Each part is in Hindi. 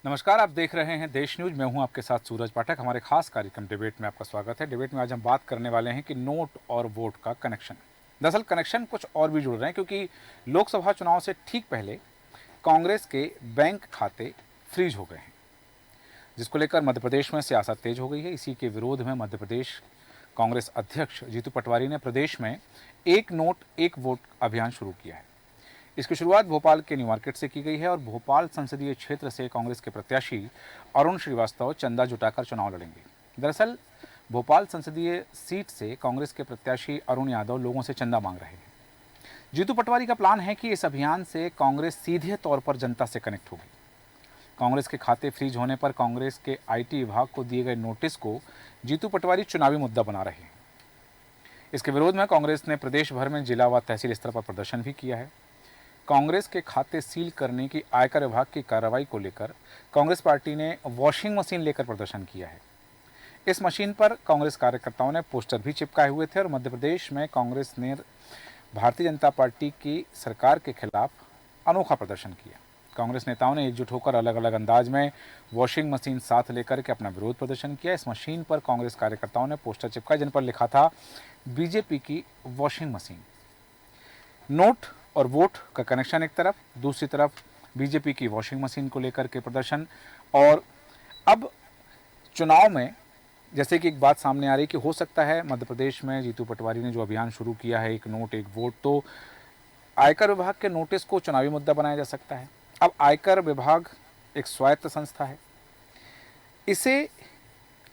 नमस्कार, आप देख रहे हैं देश न्यूज। मैं हूं आपके साथ सूरज पाठक। हमारे खास कार्यक्रम डिबेट में आपका स्वागत है। डिबेट में आज हम बात करने वाले हैं कि नोट और वोट का कनेक्शन। दरअसल कनेक्शन कुछ और भी जुड़ रहे हैं, क्योंकि लोकसभा चुनाव से ठीक पहले कांग्रेस के बैंक खाते फ्रीज हो गए हैं, जिसको लेकर मध्य प्रदेश में सियासत तेज हो गई है। इसी के विरोध में मध्य प्रदेश कांग्रेस अध्यक्ष जीतू पटवारी ने प्रदेश में एक नोट एक वोट अभियान शुरू किया है। इसकी शुरुआत भोपाल के न्यू मार्केट से की गई है और भोपाल संसदीय क्षेत्र से कांग्रेस के प्रत्याशी अरुण श्रीवास्तव चंदा जुटाकर चुनाव लड़ेंगे। दरअसल भोपाल संसदीय सीट से कांग्रेस के प्रत्याशी अरुण यादव लोगों से चंदा मांग रहे हैं। जीतू पटवारी का प्लान है कि इस अभियान से कांग्रेस सीधे तौर पर जनता से कनेक्ट होगी। कांग्रेस के खाते फ्रीज होने पर कांग्रेस के आईटी विभाग को दिए गए नोटिस को जीतू पटवारी चुनावी मुद्दा बना रहे हैं। इसके विरोध में कांग्रेस ने प्रदेश भर में जिला व तहसील स्तर पर प्रदर्शन भी किया है। कांग्रेस के खाते सील करने की आयकर विभाग की कार्रवाई को लेकर कांग्रेस पार्टी ने वॉशिंग मशीन लेकर प्रदर्शन किया है। इस मशीन पर कांग्रेस कार्यकर्ताओं ने पोस्टर भी चिपकाए हुए थे और मध्य प्रदेश में कांग्रेस ने भारतीय जनता पार्टी की सरकार के खिलाफ अनोखा प्रदर्शन किया। कांग्रेस नेताओं ने एकजुट होकर अलग अलग अंदाज में वॉशिंग मशीन साथ लेकर के अपना विरोध प्रदर्शन किया। इस मशीन पर कांग्रेस कार्यकर्ताओं ने पोस्टर चिपकाए, जिन पर लिखा था बीजेपी की वॉशिंग मशीन। नोट और वोट का कनेक्शन एक तरफ, दूसरी तरफ बीजेपी की वॉशिंग मशीन को लेकर के प्रदर्शन। और अब चुनाव में जैसे कि एक बात सामने आ रही कि हो सकता है मध्य प्रदेश में जीतू पटवारी ने जो अभियान शुरू किया है एक नोट एक वोट, तो आयकर विभाग के नोटिस को चुनावी मुद्दा बनाया जा सकता है। अब आयकर विभाग एक स्वायत्त संस्था है, इसे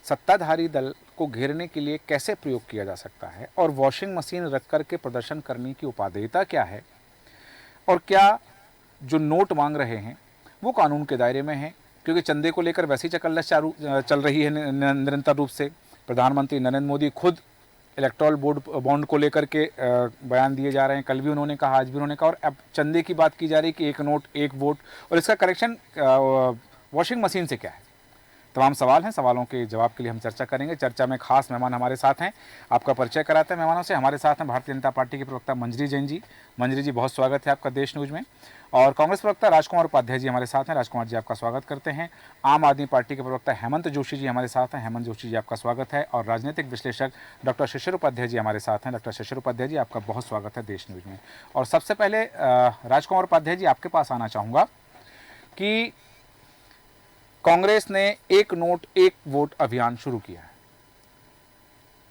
सत्ताधारी दल को घेरने के लिए कैसे प्रयोग किया जा सकता है और वॉशिंग मशीन रख करके प्रदर्शन करने की उपादेयता क्या है, और क्या जो नोट मांग रहे हैं वो कानून के दायरे में है, क्योंकि चंदे को लेकर वैसी चकल्लस चल रही है निरंतर रूप से। प्रधानमंत्री नरेंद्र मोदी खुद इलेक्टोरल बॉन्ड को लेकर के बयान दिए जा रहे हैं। कल भी उन्होंने कहा, आज भी उन्होंने कहा, और अब चंदे की बात की जा रही है कि एक नोट एक वोट, और इसका कनेक्शन वॉशिंग मशीन से क्या है। तमाम सवाल हैं, सवालों के जवाब के लिए हम चर्चा करेंगे। चर्चा में खास मेहमान हमारे साथ हैं। आपका परिचय कराते हैं मेहमानों से। हमारे साथ हैं भारतीय जनता पार्टी के प्रवक्ता मंजरी जैन जी। मंजरी जी, बहुत स्वागत है आपका देश न्यूज में। और कांग्रेस प्रवक्ता राजकुमार उपाध्याय जी हमारे साथ हैं। राजकुमार जी, आपका स्वागत करते हैं। आम आदमी पार्टी के प्रवक्ता हेमंत जोशी जी हमारे साथ हैं। हेमंत जोशी जी, आपका स्वागत है। और राजनीतिक विश्लेषक डॉक्टर शिशिर उपाध्याय जी हमारे साथ हैं। डॉक्टर शिशिर उपाध्याय जी, आपका बहुत स्वागत है देश न्यूज में। और सबसे पहले राजकुमार उपाध्याय जी, आपके पास आना चाहूँगा कि कांग्रेस ने एक नोट एक वोट अभियान शुरू किया है।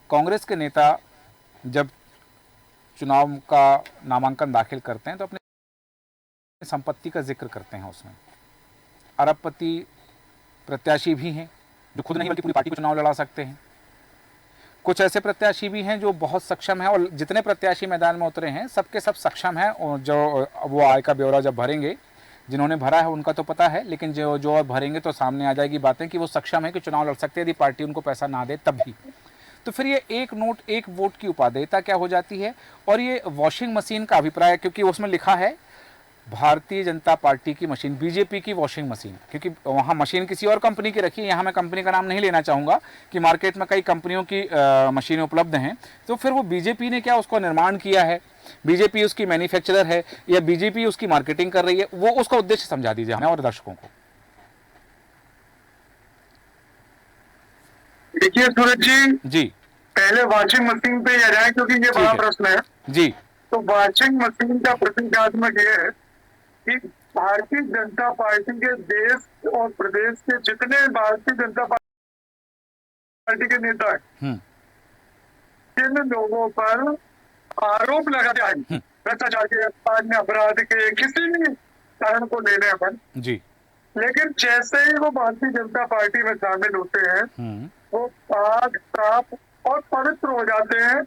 कांग्रेस के नेता जब चुनाव का नामांकन दाखिल करते हैं तो अपने संपत्ति का जिक्र करते हैं। उसमें अरबपति प्रत्याशी भी हैं जो खुद नहीं बल्कि पूरी पार्टी को चुनाव लड़ा सकते हैं। कुछ ऐसे प्रत्याशी भी हैं जो बहुत सक्षम हैं, और जितने प्रत्याशी मैदान में उतरे हैं सबके सब सक्षम हैं। और जो वो आय का ब्यौरा जब भरेंगे, जिन्होंने भरा है उनका तो पता है, लेकिन जो और भरेंगे तो सामने आ जाएगी बातें कि वो सक्षम है कि चुनाव लड़ सकते हैं यदि पार्टी उनको पैसा ना दे तब भी। तो फिर ये एक नोट एक वोट की उपादेयता क्या हो जाती है, और ये वॉशिंग मशीन का अभिप्राय, क्योंकि उसमें लिखा है भारतीय जनता पार्टी की मशीन, बीजेपी की वॉशिंग मशीन, क्योंकि वहाँ मशीन किसी और कंपनी की रखी है। यहाँ मैं कंपनी का नाम नहीं लेना चाहूँगा कि मार्केट में कई कंपनियों की मशीनें उपलब्ध हैं। तो फिर वो बीजेपी ने क्या उसको निर्माण किया है, बीजेपी उसकी मैन्युफैक्चरर है या बीजेपी उसकी मार्केटिंग कर रही है, वो उसका उद्देश्य समझा दीजिए हमें और दर्शकों को। देखिए सूरज जी, जी पहले वॉशिंग मशीन पे आ जाए क्योंकि ये बड़ा प्रश्न है। जी। तो वॉशिंग मशीन का प्रतीकात्मक ये है कि भारतीय जनता पार्टी के देश और प्रदेश के जितने भारतीय जनता पार्टी के नेता हैं, जिन लोगों पर आरोप लगाते हैं भ्रष्टाचार के, अन्य अपराध के, किसी भी कारण को लेने पर जी, लेकिन जैसे ही वो भारतीय जनता पार्टी में शामिल होते हैं वो पाक साफ और पवित्र हो जाते हैं।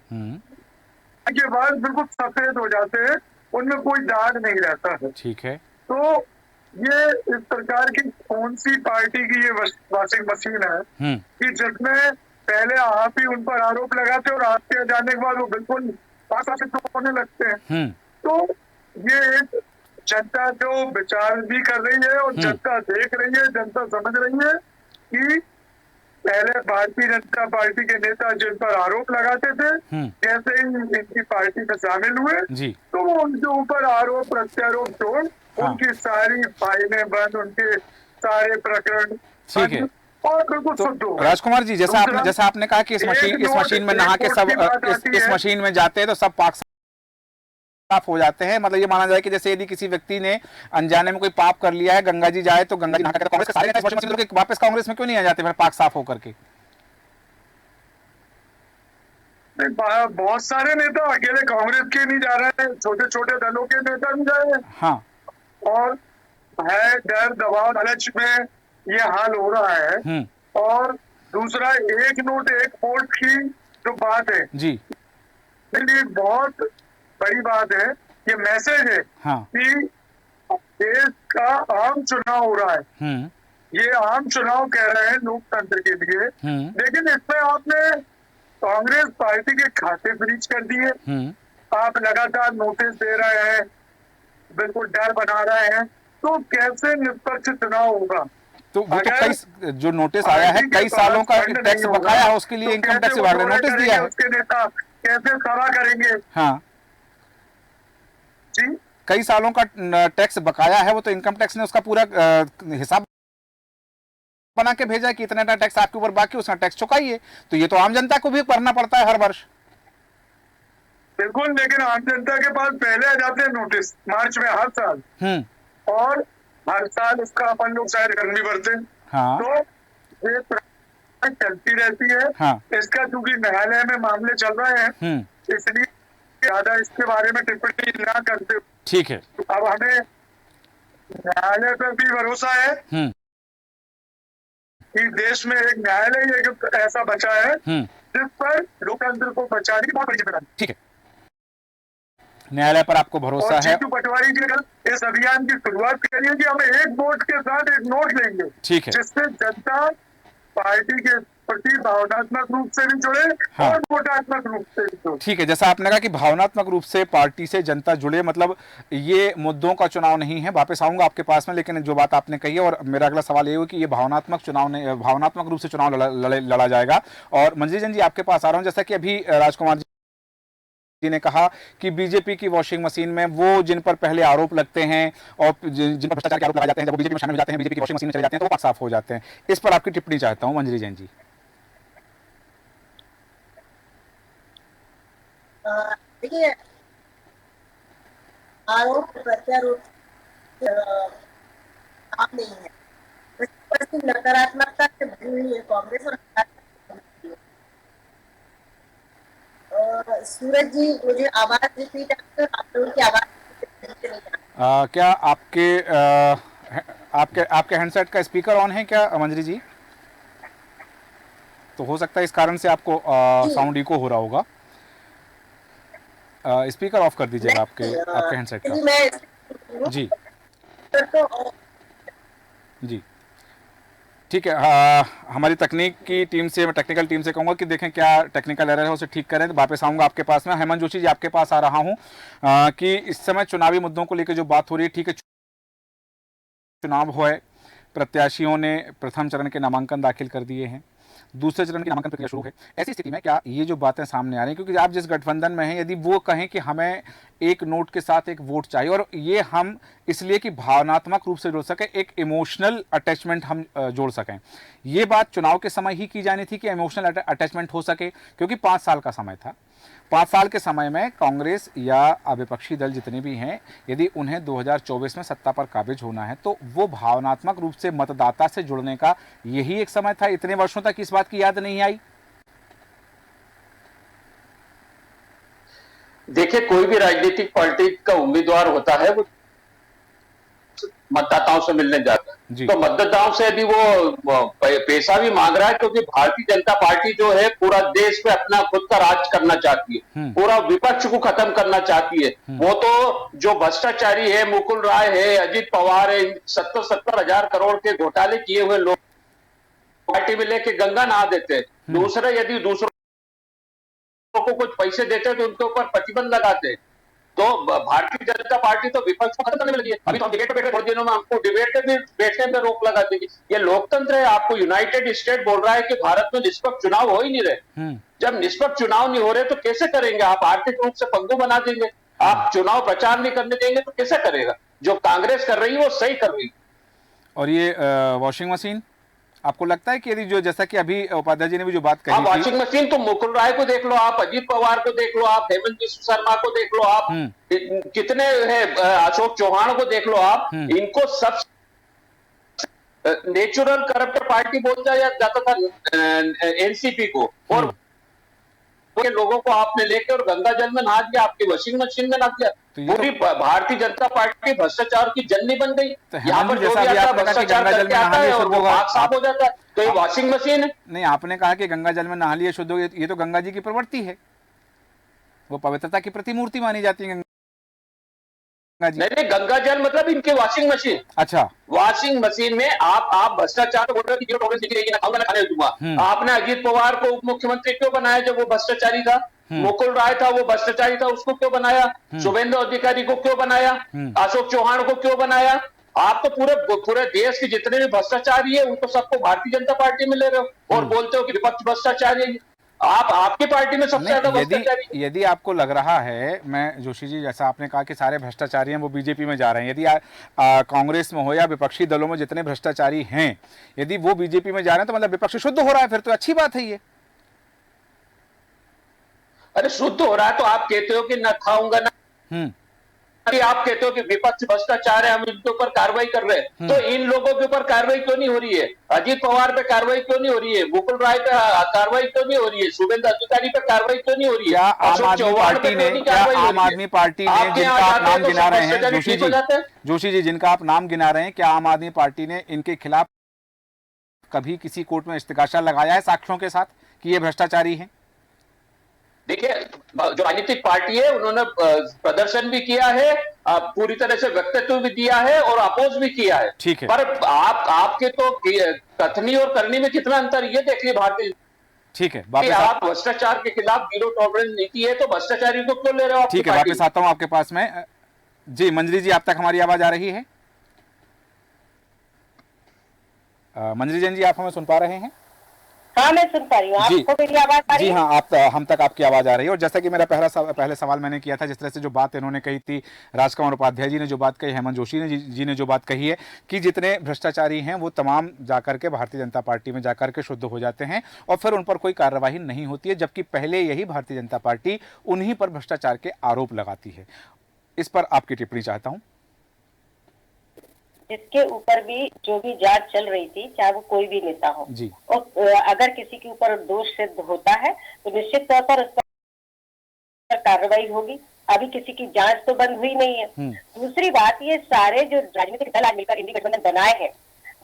के बाद बिल्कुल सफेद हो जाते हैं, उनमें कोई दाग नहीं रहता है। ठीक है। तो ये इस प्रकार की कौन सी पार्टी की ये वॉशिंग मशीन है कि जिसमें पहले आप ही उन पर आरोप लगाते और आपके जाने के बाद वो बिल्कुल पास होने लगते हैं। तो ये एक जनता जो विचार भी कर रही है और जनता देख रही है, जनता समझ रही है कि पहले भारतीय जनता पार्टी के नेता जिन पर आरोप लगाते थे, जैसे ही इनकी पार्टी में शामिल हुए तो वो उनके ऊपर आरोप प्रत्यारोप छोड़ उनकी सारी फाइलें बंद, उनके सारे प्रकरण ठीक है। और बिल्कुल तो शुद्ध होगा। राजकुमार जी, जैसा आपने कहा कि इस मशीन में नहा के सब इस मशीन में जाते हैं तो सब पाक साफ हो जाते हैं, मतलब ये माना जाए कि जैसे यदि किसी व्यक्ति ने अनजाने में कोई पाप कर लिया है, गंगा जी जाए तो गंगा जी नहा के, कांग्रेस के सारे नेता इस वॉशिंग मशीन वापस कांग्रेस में क्यों नहीं आ जाते फिर पाक साफ होकर के? बहुत सारे नेता अकेले कांग्रेस के नहीं जा रहे हैं, छोटे छोटे दलों के नेता भी जा रहे हैं। हाँ। और है डर दबाव लालच में ये हाल हो रहा है। और दूसरा, एक नोट एक वोट की जो बात है जी, ये बहुत बड़ी बात है। ये मैसेज है कि देश का आम चुनाव हो रहा है। ये आम चुनाव कह रहे हैं लोकतंत्र के लिए, लेकिन इसमें आपने कांग्रेस पार्टी के खाते फ्रीज कर दिए। आप लगातार नोटिस दे रहे हैं, बिल्कुल डर बना रहे हैं, तो कैसे निष्पक्ष चुनाव होगा? तो वो तो कई जो नोटिस आया है, कई सालों का टैक्स बकाया है, उसके लिए इनकम टैक्स विभाग ने नोटिस दिया है। उसके नेता कैसे सभा करेंगे? हाँ जी, कई सालों का टैक्स बकाया है, वो तो इनकम टैक्स ने उसका पूरा हिसाब बना के भेजा है कि इतना टैक्स आपके ऊपर बाकी, उसका टैक्स चुकाइए। तो ये तो आम जनता को भी भरना पड़ता है हर वर्ष। बिल्कुल, लेकिन आम जनता के पास पहले आ जाते हैं नोटिस मार्च में हर साल, और हर साल इसका अपन लोग शायद गर्मी भरते हैं। तो ये चलती रहती है। इसका चूंकि न्यायालय में मामले चल रहे हैं, इसलिए ज्यादा इसके बारे में टिप्पणी ना करते। ठीक है। अब हमें न्यायालय पर भी भरोसा है कि देश में एक न्यायालय एक ऐसा बचा है जिस पर लोकतंत्र को बचाने की बहुत बड़ी जिम्मेदारी। ठीक है, न्यायालय पर आपको भरोसा है। जीतू पटवारी जी ने इस अभियान की शुरुआत करी है कि हम एक वोट के साथ एक नोट लेंगे। ठीक है, जिससे जनता पार्टी के प्रति भावनात्मक रूप से भी जुड़े और वोटात्मक रूप से भी जुड़े। ठीक है, जैसा आपने कहा कि भावनात्मक रूप से पार्टी से जनता जुड़े, मतलब ये मुद्दों का चुनाव नहीं है, वापस आऊंगा आपके पास में, लेकिन जो बात आपने कही है, और मेरा अगला सवाल ये हो कि ये भावनात्मक रूप से चुनाव लड़ा जाएगा। और मंजरी जैन जी, आपके पास आ रहा हूं। जैसा कि अभी राजकुमार जी ने कहा कि बीजेपी की वॉशिंग मशीन में वो जिन पर पहले आरोप लगते हैं और जिन पर भ्रष्टाचार के आरोप लगाए जाते हैं, जब वो बीजेपी में शामिल हो जाते हैं, बीजेपी की वॉशिंग मशीन में चले जाते हैं, तो वो साफ हो जाते हैं। इस पर आपकी टिप्पणी चाहता हूं, मंजरी जैन जी। देखिए, आरोप प्रत्यारोप काम नहीं है, नकारात्मकता से भरी हुई है कांग्रेस। और सूरज जी, मुझे आवाज रिपीट आप लोगों की आवाज क्या आपके हैंडसेट का स्पीकर ऑन है क्या मंजरी जी? तो हो सकता है इस कारण से आपको साउंड इको हो रहा होगा। स्पीकर ऑफ कर दीजिएगा आपके हैंडसेट का। जी जी, ठीक है। हमारी टेक्निकल टीम से कहूँगा कि देखें क्या टेक्निकल एरर है, उसे ठीक करें। तो वापस आऊँगा आपके पास में। हेमंत जोशी जी, आपके पास आ रहा हूँ कि इस समय चुनावी मुद्दों को लेकर जो बात हो रही है, ठीक है, चुनाव हुआ है, प्रत्याशियों ने प्रथम चरण के नामांकन दाखिल कर दिए हैं, दूसरे चरण की नामांकन प्रक्रिया शुरू है। ऐसी स्थिति में क्या ये जो बातें सामने आ रही हैं, क्योंकि आप जिस गठबंधन में हैं, यदि वो कहें कि हमें एक नोट के साथ एक वोट चाहिए, और ये हम इसलिए कि भावनात्मक रूप से जोड़ सकें, एक इमोशनल अटैचमेंट हम जोड़ सकें, ये बात चुनाव के समय ही की जानी थी कि इमोशनल अटैचमेंट हो सके, क्योंकि 5 साल का समय था। 5 साल के समय में कांग्रेस या विपक्षी दल जितने भी हैं, यदि उन्हें 2024 में सत्ता पर काबिज होना है, तो वो भावनात्मक रूप से मतदाता से जुड़ने का यही एक समय था। इतने वर्षों तक इस बात की याद नहीं आई। देखिए, कोई भी राजनीतिक पार्टी का उम्मीदवार होता है, वो मतदाताओं से मिलने जाता है, तो मतदाताओं से यदि वो पैसा भी मांग रहा है, क्योंकि भारतीय जनता पार्टी जो है पूरा देश पे अपना खुद का राज करना चाहती है, पूरा विपक्ष को खत्म करना चाहती है। वो तो जो भ्रष्टाचारी है, मुकुल राय है, अजित पवार है, 70 हजार करोड़ के घोटाले किए हुए लोग पार्टी में लेके गंगा नहा देते हैं। दूसरे यदि दूसरों को कुछ पैसे देते तो उनके ऊपर प्रतिबंध लगाते। तो भारतीय जनता पार्टी तो विपक्ष को खत्म करने में लगी है। अभी तो हम डिबेट पे बैठे, थोड़े दिनों में हमको डिबेट पे भी बैठने में रोक लगा देगी। ये लोकतंत्र है। आपको यूनाइटेड स्टेट बोल रहा है कि भारत में निष्पक्ष चुनाव हो ही नहीं रहे। जब निष्पक्ष चुनाव नहीं हो रहे तो कैसे करेंगे आप? आर्थिक रूप से पंगु बना देंगे, आप चुनाव प्रचार नहीं करने देंगे तो कैसे करेगा? जो कांग्रेस कर रही है वो सही कर रही है। और ये वॉशिंग मशीन, आपको लगता है कि यदि जो, जैसा कि अभी उपाध्याय जी ने भी जो बात कही थी, वॉशिंग मशीन तो मुकुल राय को देख लो आप, अजीत पवार को देख लो आप, हेमंत बिस्व शर्मा को देख लो आप, कितने है, अशोक चौहान को देख लो आप, इनको सब नेचुरल करप्ट पार्टी बोला जाता था एनसीपी को, और के लोगों को आपने लेके और गंगा जल में नहा दिया, आपकी वॉशिंग मशीन में नहा दिया। पूरी भारतीय जनता पार्टी भ्रष्टाचार की जननी बन गई। यहाँ पर जो भी आता है भ्रष्टाचार करके आता है और वो आग साफ हो जाता है। तो ये वॉशिंग मशीन है। नहीं, आपने कहा कि गंगा जल में नहा लिए शुद्ध हो, ये तो गंगा जी की प्रवृत्ति है, वो पवित्रता की प्रतिमूर्ति मानी जाती है नहीं, गंगा जल मतलब इनकी वॉशिंग मशीन। अच्छा, वॉशिंग मशीन में आप भ्रष्टाचार बोल रहे हो, जीरो टॉलरेंस दिख रही है, खाने दूंगा। आपने अजीत पवार को उप मुख्यमंत्री क्यों बनाया जब वो भ्रष्टाचारी था? मुकुल राय था, वो भ्रष्टाचारी था, उसको क्यों बनाया? शुभेंदु अधिकारी को क्यों बनाया? अशोक चौहान को क्यों बनाया? आप तो पूरे देश के जितने भी भ्रष्टाचारी है उनको सबको भारतीय जनता पार्टी में ले रहे हो और बोलते हो कि विपक्ष भ्रष्टाचारी है। आपकी पार्टी में सबसे ज्यादा भ्रष्टाचारी। यदि आपको लग रहा है, मैं जोशी जी, जैसा आपने कहा कि सारे भ्रष्टाचारी हैं वो बीजेपी में जा रहे हैं, यदि कांग्रेस में हो या विपक्षी दलों में जितने भ्रष्टाचारी हैं, यदि वो बीजेपी में जा रहे हैं तो मतलब विपक्ष शुद्ध हो रहा है, फिर तो अच्छी बात है ये। अरे शुद्ध हो रहा है तो आप कहते हो कि न खाऊंगा ना, आप कहते हो कि विपक्ष भ्रष्टाचार है, हम इनके ऊपर कार्रवाई कर रहे हैं, तो इन लोगों के ऊपर कार्रवाई क्यों नहीं हो रही है? अजीत पवार पे कार्रवाई क्यों नहीं हो रही है? मुकुल राय पे कार्रवाई क्यों नहीं हो रही है? शुभेंदु अधिकारी पे कार्रवाई क्यों नहीं हो रही है? आम आदमी पार्टी ने जिनका आप नाम गिना रहे हैं जोशी जी, जिनका आप नाम गिना रहे हैं, क्या आम आदमी पार्टी ने इनके खिलाफ कभी किसी कोर्ट में इस्तेगासा लगाया है साक्ष्यों के साथ कि ये भ्रष्टाचारी हैं? देखिए, जो राजनीतिक पार्टी है उन्होंने प्रदर्शन भी किया है, पूरी तरह से व्यक्तित्व भी दिया है और अपोज भी किया है। ठीक है, पर आपके तो कथनी और करनी में कितना अंतर, ये देखिए भारतीय। ठीक है, आप भ्रष्टाचार के खिलाफ जीरो टॉलरेंस नीति है, तो भ्रष्टाचारी को क्यों ले रहे हो? ठीक है, वापस आता हूं आपके पास में। जी मंजरी जी, आप तक हमारी आवाज आ रही है? मंजरी जैन जी, आप हमें सुन पा रहे हैं? हाँ, मैं सुन पा रही हूँ। आपको मेरी आवाज आ रही है? जी हाँ, हम तक आपकी आवाज आ रही है। और जैसा कि मेरा पहले सवाल मैंने किया था, जिस तरह से जो बात इन्होंने कही थी, राजकुमार उपाध्याय जी ने जो बात कही, हेमंत जोशी जी ने जो बात कही है कि जितने भ्रष्टाचारी हैं वो तमाम जाकर के भारतीय जनता पार्टी में जाकर के शुद्ध हो जाते हैं और फिर उन पर कोई कार्रवाई नहीं होती है, जबकि पहले यही भारतीय जनता पार्टी उन्हीं पर भ्रष्टाचार के आरोप लगाती है। इस पर आपकी टिप्पणी चाहता हूँ। जिसके ऊपर भी जो भी जांच चल रही थी, चाहे वो कोई भी नेता हो, और अगर किसी के ऊपर दोष सिद्ध होता है तो निश्चित तौर पर उस पर कार्रवाई होगी। अभी किसी की जांच तो बंद हुई नहीं है। दूसरी बात, ये सारे जो राजनीतिक दल आज मिलकर इंडी गठबंधन बनाए हैं,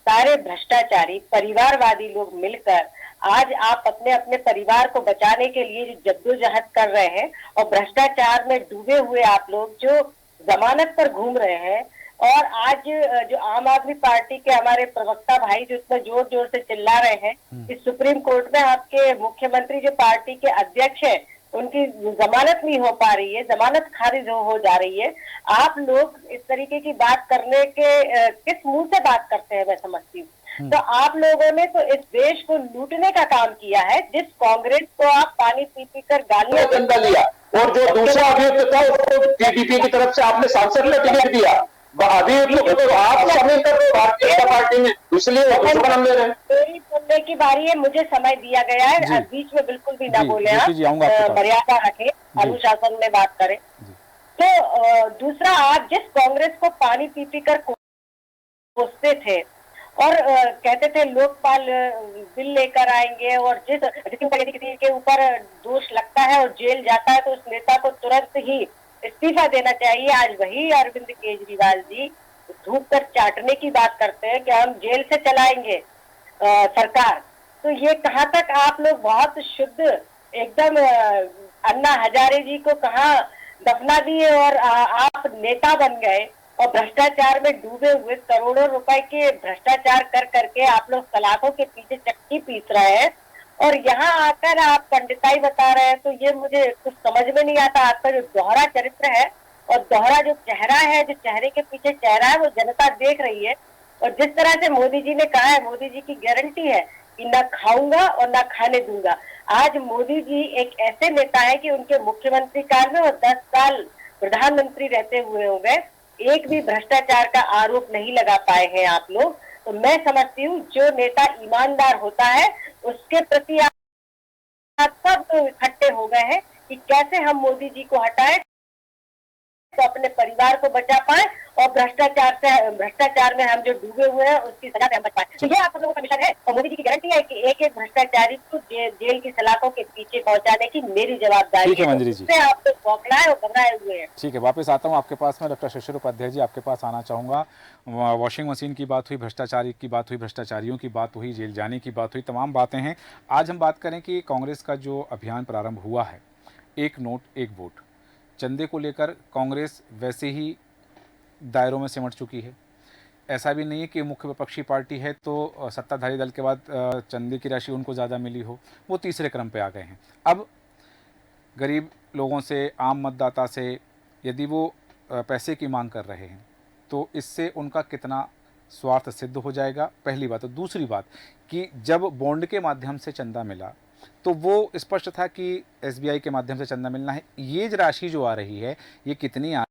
सारे भ्रष्टाचारी परिवारवादी लोग मिलकर आज आप अपने अपने परिवार को बचाने के लिए जो जद्दोजहद कर रहे हैं और भ्रष्टाचार में डूबे हुए आप लोग जो जमानत पर घूम रहे हैं, और आज जो आम आदमी पार्टी के हमारे प्रवक्ता भाई जो इतना जोर जोर से चिल्ला रहे हैं, इस सुप्रीम कोर्ट में आपके मुख्यमंत्री जो पार्टी के अध्यक्ष हैं, उनकी जमानत नहीं हो पा रही है, जमानत खारिज हो जा रही है। आप लोग इस तरीके की बात करने के किस मुंह से बात करते हैं, मैं समझती हूँ। तो आप लोगों ने तो इस देश को लूटने का काम किया है। जिस कांग्रेस को आप पानी पी पी कर गालियां लिया, और जो दूसरा अभियुक्त था उसको टीडीपी की तरफ से आपने सांसद में टिकट दिया, अभियुक्त तो आप शामिल कर रहे हो भारतीय जनता पार्टी में, इसलिए दुश्मन ले रहे हैं। मेरी बोलने की बारी है, मुझे समय दिया गया है, बीच में बिल्कुल भी ना बोले, मर्यादा रखें, अनुशासन में बात करें। तो दूसरा, आप जिस कांग्रेस को पानी पी पी कर कोसते थे और कहते थे लोकपाल बिल लेकर आएंगे, और जिस यदि किसी के ऊपर दोष लगता है और जेल जाता है तो उस नेता को तुरंत ही इस्तीफा देना चाहिए, आज वही अरविंद केजरीवाल जी धूप कर चाटने की बात करते हैं कि हम जेल से चलाएंगे सरकार। तो ये कहाँ तक आप लोग बहुत शुद्ध एकदम अन्ना हजारे जी को कहाँ दफना दिए और आप नेता बन गए और भ्रष्टाचार में डूबे हुए करोड़ों रुपए के भ्रष्टाचार कर करके आप लोग सलाखों के पीछे चक्की पीस रहे हैं और यहाँ आकर आप पंडिताई बता रहे हैं। तो ये मुझे कुछ समझ में नहीं आता। आपका जो दोहरा चरित्र है और दोहरा जो चेहरा है, जो चेहरे के पीछे चेहरा है, वो जनता देख रही है। और जिस तरह से मोदी जी ने कहा है, मोदी जी की गारंटी है कि ना खाऊंगा और ना खाने दूंगा। आज मोदी जी एक ऐसे नेता है कि उनके मुख्यमंत्री काल में और 10 साल प्रधानमंत्री रहते हुए हो गए, एक भी भ्रष्टाचार का आरोप नहीं लगा पाए हैं आप लोग। तो मैं समझती हूँ जो नेता ईमानदार होता है उसके प्रति आप सब इकट्ठे हो गए हैं कि कैसे हम मोदी जी को हटाएं तो अपने परिवार को बचा पाए और भ्रष्टाचार में हम जो डूबे हुए हैं उसकी सजा से हम बच पाए। तो ये आप लोगों का मिशन है और मोदी जी की गारंटी है कि एक एक भ्रष्टाचारी को जेल की सलाखों के पीछे पहुंचाने की मेरी जवाबदारी है। मंजरी जी, आप लोग बौखलाए और घबराए हुए हैं। ठीक है, वापस आता हूँ आपके पास में। डॉक्टर शिशिर उपाध्याय जी, आपके पास आना चाहूँगा। वॉशिंग मशीन की बात हुई, भ्रष्टाचारी की बात हुई, भ्रष्टाचारियों की बात हुई, जेल जाने की बात हुई, तमाम बातें हैं। आज हम बात करें कि कांग्रेस का जो अभियान प्रारंभ हुआ है, एक नोट एक वोट, चंदे को लेकर कांग्रेस वैसे ही दायरों में सिमट चुकी है। ऐसा भी नहीं है कि मुख्य विपक्षी पार्टी है तो सत्ताधारी दल के बाद चंदे की राशि उनको ज़्यादा मिली हो, वो तीसरे क्रम पे आ गए हैं। अब गरीब लोगों से, आम मतदाता से यदि वो पैसे की मांग कर रहे हैं तो इससे उनका कितना स्वार्थ सिद्ध हो जाएगा, पहली बात। तो दूसरी बात कि जब बॉन्ड के माध्यम से चंदा मिला तो वो स्पष्ट था कि एसबीआई के माध्यम से चंदा मिलना है। ये राशि जो आ रही है ये कितनी आ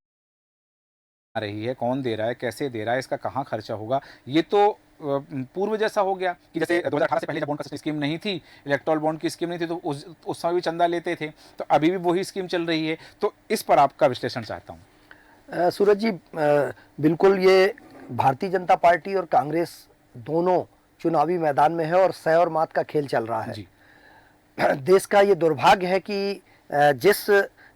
रही है, कौन दे रहा है, कैसे दे रहा है, इसका कहाँ खर्चा होगा, ये तो पूर्व जैसा हो गया कि जैसे 2018 से पहले जब बॉन्ड का स्कीम नहीं थी, इलेक्टोरल बॉन्ड की स्कीम नहीं थी, तो उस समय भी चंदा लेते थे, तो अभी भी वही स्कीम चल रही है। तो इस पर आपका विश्लेषण चाहता हूँ। सूरज जी, बिल्कुल ये भारतीय जनता पार्टी और कांग्रेस दोनों चुनावी मैदान में है और सय और मात का खेल चल रहा है जी। देश का ये दुर्भाग्य है कि जिस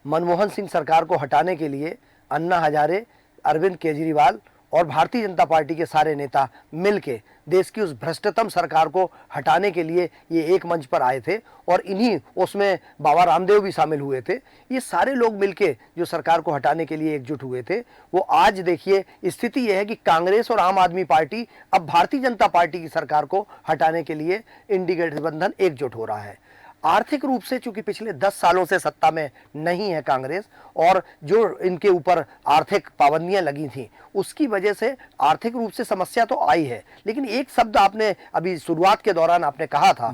मनमोहन सिंह सरकार को हटाने के लिए अन्ना हजारे, अरविंद केजरीवाल और भारतीय जनता पार्टी के सारे नेता मिलके देश की उस भ्रष्टतम सरकार को हटाने के लिए ये एक मंच पर आए थे और इन्हीं उसमें बाबा रामदेव भी शामिल हुए थे। ये सारे लोग मिलके जो सरकार को हटाने के लिए एकजुट हुए थे, वो आज देखिए स्थिति ये है कि कांग्रेस और आम आदमी पार्टी अब भारतीय जनता पार्टी की सरकार को हटाने के लिए इंडी गठबंधन एकजुट हो रहा है। आर्थिक रूप से चूंकि पिछले 10 सालों से सत्ता में नहीं है कांग्रेस और जो इनके ऊपर आर्थिक पाबंदियां लगी थीं उसकी वजह से आर्थिक रूप से समस्या तो आई है, लेकिन एक शब्द आपने अभी शुरुआत के दौरान आपने कहा था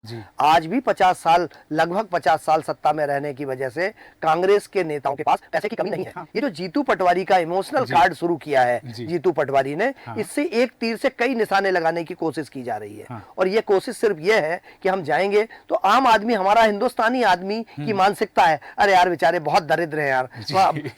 जी। आज भी 50 साल, लगभग 50 साल सत्ता में रहने की वजह से कांग्रेस के नेताओं के पास पैसे की कमी नहीं है। हाँ। ये जो जीतू पटवारी का इमोशनल कार्ड शुरू किया है जीतू पटवारी ने, हाँ। इससे एक तीर से कई निशाने लगाने की कोशिश की जा रही है। हाँ। और ये कोशिश सिर्फ ये है कि हम जाएंगे तो आम आदमी, हमारा हिंदुस्तानी आदमी की मानसिकता है, अरे यार बेचारे बहुत दरिद्र हैं यार,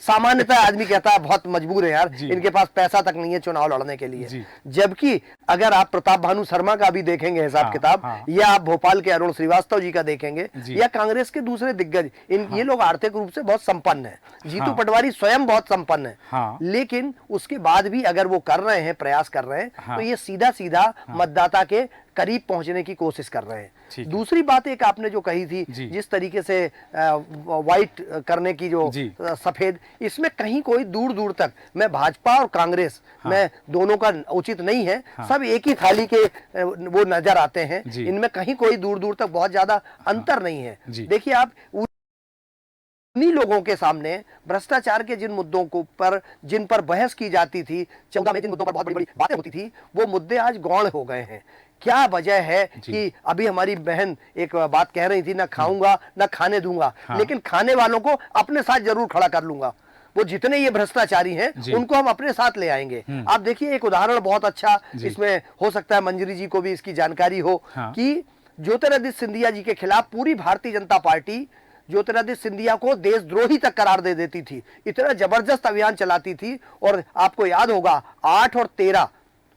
सामान्यतः आदमी कहता है बहुत मजबूर है यार, इनके पास पैसा तक नहीं है चुनाव लड़ने के लिए। जबकि अगर आप प्रताप भानु शर्मा का भी देखेंगे हिसाब किताब, या आप भोपाल के अरुण श्रीवास्तव जी का देखेंगे, या कांग्रेस के दूसरे दिग्गज, ये लोग आर्थिक रूप से बहुत संपन्न हैं। जीतू पटवारी स्वयं बहुत संपन्न है, लेकिन उसके बाद भी अगर वो कर रहे हैं, प्रयास कर रहे हैं, तो ये सीधा सीधा मतदाता के करीब पहुंचने की कोशिश कर रहे हैं। दूसरी बात एक आपने जो कही थी, जिस तरीके से व्हाइट करने की जो सफेद, इसमें कहीं कोई दूर दूर तक, मैं भाजपा और कांग्रेस में दोनों का उचित नहीं है, सब एक ही थाली के वो नजर आते हैं, इनमें कहीं कोई दूर दूर तक बहुत ज्यादा अंतर नहीं है। देखिए आप उन्हीं लोगों के सामने भ्रष्टाचार के जिन मुद्दों को पर, जिन पर बहस की जाती थी, 14 में जिन मुद्दों पर बहुत बड़ी बड़ी बातें होती थी, वो मुद्दे आज गौण हो गए हैं। क्या वजह है कि अभी हमारी बहन एक बात कह रही थी, ना खाऊंगा ना खाने दूंगा, लेकिन खाने वालों को अपने साथ जरूर खड़ा कर लूंगा। वो जितने ये भ्रष्टाचारी हैं उनको हम अपने साथ ले आएंगे। आप देखिए एक उदाहरण बहुत अच्छा इसमें हो सकता है, मंजरी जी को भी इसकी जानकारी हो, कि ज्योतिरादित्य सिंधिया जी के खिलाफ पूरी भारतीय जनता पार्टी ज्योतिरादित्य सिंधिया को देशद्रोही तक करार दे देती थी, इतना जबरदस्त अभियान चलाती थी। और आपको याद होगा 8 और 13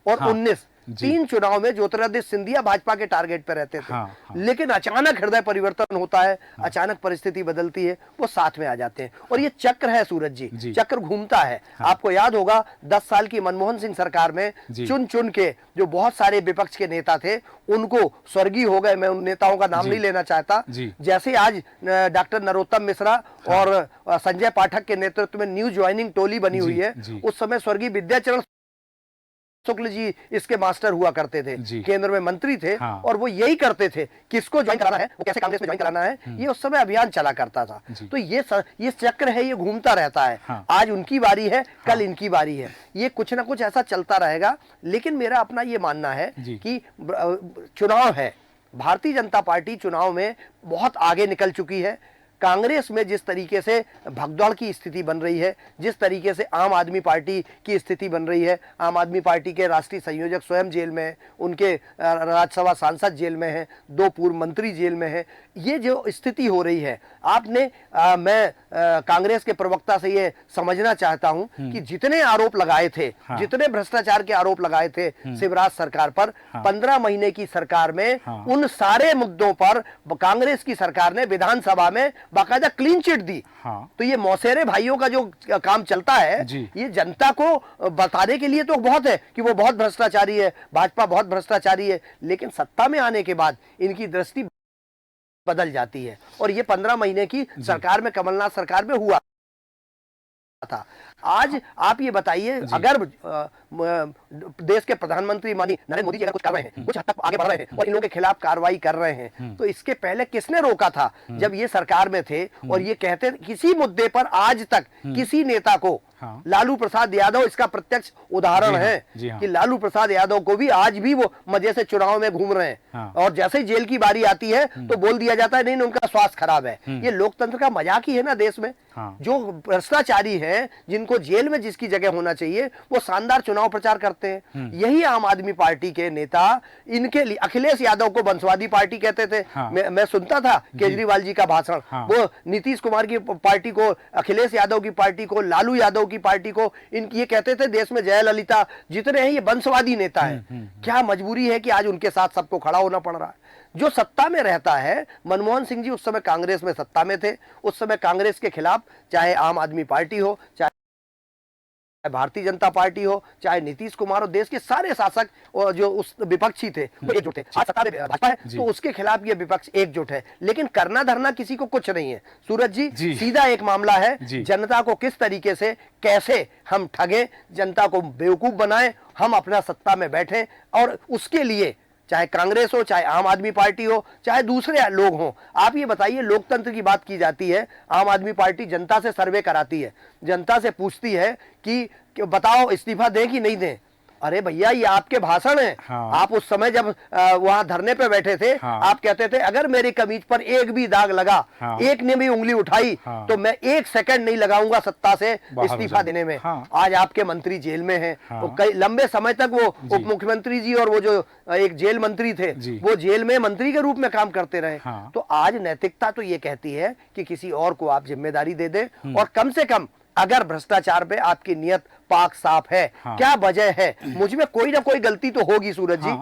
और 19 तीन चुनाव में ज्योतिरादित्य सिंधिया भाजपा के टारगेट पे रहते थे। लेकिन अचानक हृदय परिवर्तन होता है, अचानक परिस्थिति बदलती है, वो साथ में आ जाते हैं। और ये चक्र है सूरज जी, चक्र घूमता है। आपको याद होगा 10 साल की मनमोहन सिंह सरकार में चुन चुन के जो बहुत सारे विपक्ष के नेता थे उनको स्वर्गीय हो गए, मैं उन नेताओं का नाम नहीं लेना चाहता, जैसे आज डॉक्टर नरोत्तम मिश्रा और संजय पाठक के नेतृत्व में न्यू ज्वाइनिंग टोली बनी हुई है। उस समय स्वर्गीय विद्याचरण शुक्ल जी इसके मास्टर हुआ करते थे, केंद्र में मंत्री थे, और वो यही करते थे, किसको ज्वाइन कराना है, वो कैसे कांग्रेस में ज्वाइन कराना है, ये उस समय अभियान चला करता था। तो ये चक्र है, ये घूमता रहता है। आज उनकी बारी है, कल इनकी बारी है, ये कुछ ना कुछ ऐसा चलता रहेगा। लेकिन मेरा अपना ये मानना है कि चुनाव है, भारतीय जनता पार्टी चुनाव में बहुत आगे निकल चुकी है। कांग्रेस में जिस तरीके से भगदौड़ की स्थिति बन रही है, जिस तरीके से आम आदमी पार्टी की स्थिति बन रही है, आम आदमी पार्टी के राष्ट्रीय संयोजक स्वयं जेल में हैं, उनके राज्यसभा सांसद जेल में हैं, 2 पूर्व मंत्री जेल में हैं, ये जो स्थिति हो रही है, आपने मैं कांग्रेस के प्रवक्ता से ये समझना चाहता हूं कि जितने आरोप लगाए थे, जितने भ्रष्टाचार के आरोप लगाए थे शिवराज सरकार पर, 15 महीने की सरकार में उन सारे मुद्दों पर कांग्रेस की सरकार ने विधानसभा में बाकायदा क्लीन चिट दी। तो ये मौसेरे भाइयों का जो काम चलता है, ये जनता को बताने के लिए तो बहुत है कि वो बहुत भ्रष्टाचारी है, भाजपा बहुत भ्रष्टाचारी है, लेकिन सत्ता में आने के बाद इनकी दृष्टि बदल जाती है। और ये 15 महीने की सरकार में, कमलनाथ सरकार में हुआ था। आज आप ये बताइए, अगर देश के प्रधानमंत्री माननीय नरेंद्र मोदी जी अगर कुछ कर रहे हैं, कुछ हद तक आगे बढ़ रहे हैं और इन लोगों के खिलाफ कार्रवाई कर रहे हैं, तो इसके पहले किसने रोका था जब ये सरकार में थे और ये कहते किसी मुद्दे पर आज तक किसी नेता को, लालू प्रसाद यादव इसका प्रत्यक्ष उदाहरण है कि लालू प्रसाद यादव को भी आज भी वो मजे से चुनाव में घूम रहे हैं और जैसे ही जेल की बारी आती है तो बोल दिया जाता है नहीं उनका स्वास्थ्य खराब है। ये लोकतंत्र का मजाक ही है ना देश में। जो भ्रष्टाचारी हैं, जिनको जेल में जिसकी जगह होना चाहिए, वो शानदार चुनाव प्रचार करते हैं। यही आम आदमी पार्टी के नेता, इनके लिए अखिलेश यादव को वंशवादी पार्टी कहते थे। मैं सुनता था केजरीवाल जी का भाषण, वो नीतीश कुमार की पार्टी को, अखिलेश यादव की पार्टी को, लालू यादव की पार्टी को, इनकी ये कहते थे देश में जयललिता जितने हैं ये वंशवादी नेता हैं। क्या मजबूरी है कि आज उनके साथ सबको खड़ा होना पड़ रहा है। जो सत्ता में रहता है, मनमोहन सिंह जी उस समय कांग्रेस में सत्ता में थे, उस समय कांग्रेस के खिलाफ चाहे आम आदमी पार्टी हो, चाहे भारतीय जनता पार्टी हो, चाहे नीतीश कुमार हो, देश के सारे शासक और जो उस विपक्षी थे वो एकजुट थे। आज सत्ता में भाजपा है तो उसके खिलाफ ये विपक्ष एकजुट है, लेकिन करना धरना किसी को कुछ नहीं है। सूरज जी सीधा एक मामला है, जनता को किस तरीके से, कैसे हम ठगे, जनता को बेवकूफ बनाएं, हम अपना सत्ता में बैठे और उसके लिए चाहे कांग्रेस हो, चाहे आम आदमी पार्टी हो, चाहे दूसरे लोग हों। आप ये बताइए, लोकतंत्र की बात की जाती है, आम आदमी पार्टी जनता से सर्वे कराती है, जनता से पूछती है कि बताओ इस्तीफा दें कि नहीं दें। अरे भैया ये आपके भाषण है। आप उस समय जब वहां धरने पे बैठे थे, आप कहते थे अगर मेरी कमीज पर एक भी दाग लगा, एक ने भी उंगली उठाई तो मैं 1 सेकंड नहीं लगाऊंगा सत्ता से इस्तीफा देने में। आज आपके मंत्री जेल में हैं, तो कई लंबे समय तक वो उप मुख्यमंत्री जी और वो जो एक जेल मंत्री थे वो जेल में मंत्री के रूप में काम करते रहे। तो आज नैतिकता तो ये कहती है कि किसी और को आप जिम्मेदारी दे दें और कम से कम अगर भ्रष्टाचार पे आपकी नियत पाक साफ है, क्या वजह है, मुझ में कोई ना कोई गलती तो होगी सूरज जी।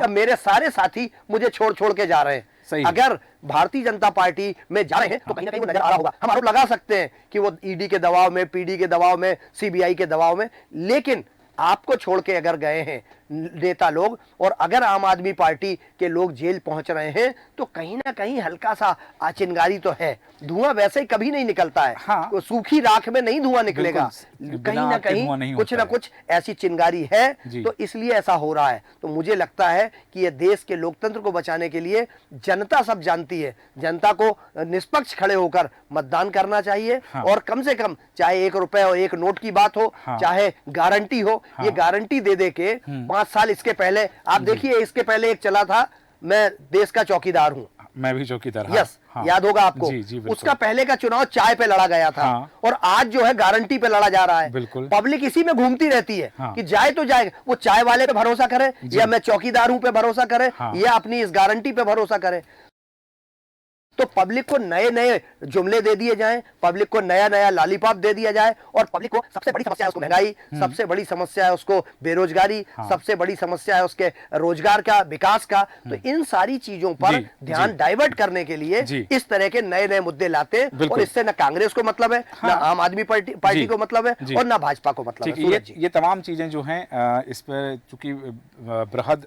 मेरे सारे साथी मुझे छोड़ के जा रहे हैं। अगर भारतीय जनता पार्टी में जा रहे हैं तो कहीं ना कहीं वो नजर आ रहा होगा। हम आरोप लगा सकते हैं कि वो ईडी के दबाव में, पीडी के दबाव में, सीबीआई के दबाव में, लेकिन आपको छोड़ के अगर गए हैं नेता लोग और अगर आम आदमी पार्टी के लोग जेल पहुंच रहे हैं तो कहीं ना कहीं हल्का सा चिंगारी तो है। धुआं वैसे ही कभी नहीं निकलता है। तो सूखी राख में नहीं धुआं निकलेगा, कहीं ना कहीं कुछ ना कुछ ऐसी चिंगारी है, तो इसलिए ऐसा हो रहा है। तो मुझे लगता है कि ये देश के लोकतंत्र को बचाने के लिए जनता सब जानती है, जनता को निष्पक्ष खड़े होकर मतदान करना चाहिए और कम से कम चाहे 1 रुपए और 1 नोट की बात हो, चाहे गारंटी हो, ये गारंटी दे के 5 साल इसके पहले आप देखिए, इसके पहले एक चला था, मैं देश का चौकीदार हूं, मैं भी चौकीदार। यस, याद होगा आपको। उसका पहले का चुनाव चाय पे लड़ा गया था और आज जो है गारंटी पे लड़ा जा रहा है। पब्लिक इसी में घूमती रहती है कि जाए तो जाए, वो चाय वाले पे भरोसा करे या मैं चौकीदार हूं पे भरोसा करे या अपनी इस गारंटी पे भरोसा करे। तो पब्लिक को नए नए जुमले दे दिए जाएं, पब्लिक को नया नया लॉलीपॉप दे दिया जाए और पब्लिक को सबसे बड़ी समस्या है उसको महंगाई, सबसे बड़ी समस्या है उसको बेरोजगारी, सबसे बड़ी समस्या है उसके रोजगार का, विकास का। तो इन सारी चीजों पर ध्यान डाइवर्ट करने के लिए इस तरह के नए नए मुद्दे लाते हैं और इससे न कांग्रेस को मतलब है, न आम आदमी पार्टी को मतलब है और न भाजपा को मतलब है। ये तमाम चीजें जो हैं इस पर चूंकि बृहद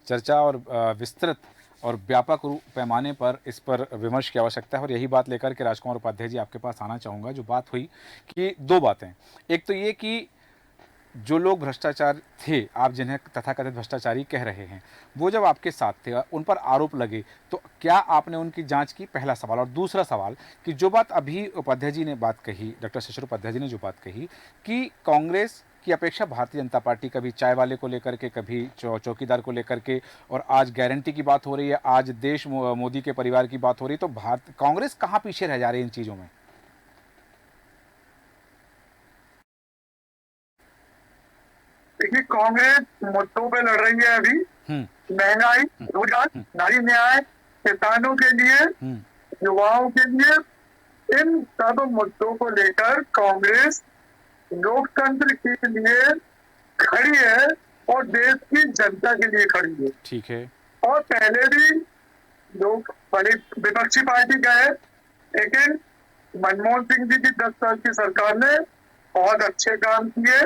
चर्चा और विस्तृत और व्यापक पैमाने पर इस पर विमर्श की आवश्यकता है और यही बात लेकर के राजकुमार उपाध्याय जी आपके पास आना चाहूँगा। जो बात हुई कि 2 बातें, एक तो ये कि जो लोग भ्रष्टाचार थे, आप जिन्हें तथाकथित भ्रष्टाचारी कह रहे हैं, वो जब आपके साथ थे, उन पर आरोप लगे, तो क्या आपने उनकी जांच की? पहला सवाल। और दूसरा सवाल कि जो बात अभी उपाध्याय जी ने बात कही, डॉक्टर शशर उपाध्याय जी ने जो बात कही कि कांग्रेस आपकी अपेक्षा भारतीय जनता पार्टी कभी चाय वाले को लेकर के, कभी चौकीदार को लेकर के, और आज गारंटी की बात हो रही है, आज देश मोदी के परिवार की बात हो रही है, तो भारत कांग्रेस कहाँ पीछे रह जा रही है इन चीजों में? देखिए, कांग्रेस मुद्दों पे लड़ रही है अभी, महंगाई, रोजगार, नारी न्याय, किसानों के लिए, युवाओं के लिए, इन सब मुद्दों को लेकर कांग्रेस लोकतंत्र के लिए खड़ी है और देश की जनता के लिए खड़ी है। ठीक है। और पहले भी लोग बड़ी विपक्षी पार्टी गए, लेकिन मनमोहन सिंह जी की 10 साल की सरकार ने बहुत अच्छे काम किए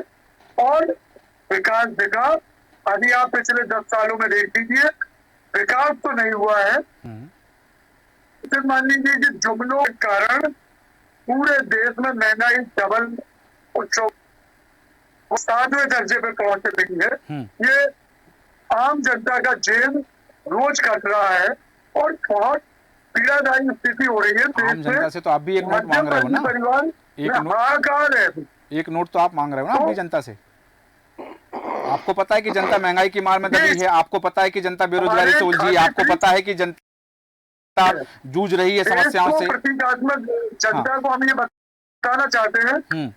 और विकास दिखा। अभी आप पिछले 10 सालों में देख लीजिए, विकास तो नहीं हुआ है। फिर मान लीजिए कि जुगनों के कारण पूरे देश में महंगाई डबल 7वें दर्जे पे पहुंच रही है। ये आम जनता का जेब रोज कट रहा है और बहुत पीड़ादायी स्थिति हो रही है आम जनता से। तो आप भी एक नोट मांग रहे हो ना? परिवार हाहाकार है। एक नोट तो आप मांग रहे हो ना अपनी जनता से? आपको पता है कि जनता महंगाई की मार में दबी है, आपको पता है कि जनता बेरोजगारी से उलझी है, आपको पता है कि जनता जूझ रही है समस्याओं से। प्रतीकात्मक जनता को हम ये बताना चाहते हैं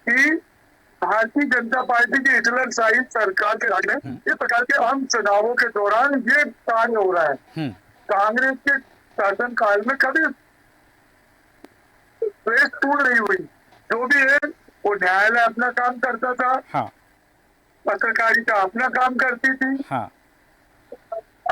कि भारतीय जनता पार्टी की हिटलरशाही सरकार के राज में इस प्रकार के आम चुनावों के दौरान ये कार्य हो रहा है। कांग्रेस के शासन काल में कभी प्रेस टूट नहीं हुई। जो भी है वो न्यायालय अपना काम करता था, हाँ। पत्रकारिता अपना काम करती थी, हाँ।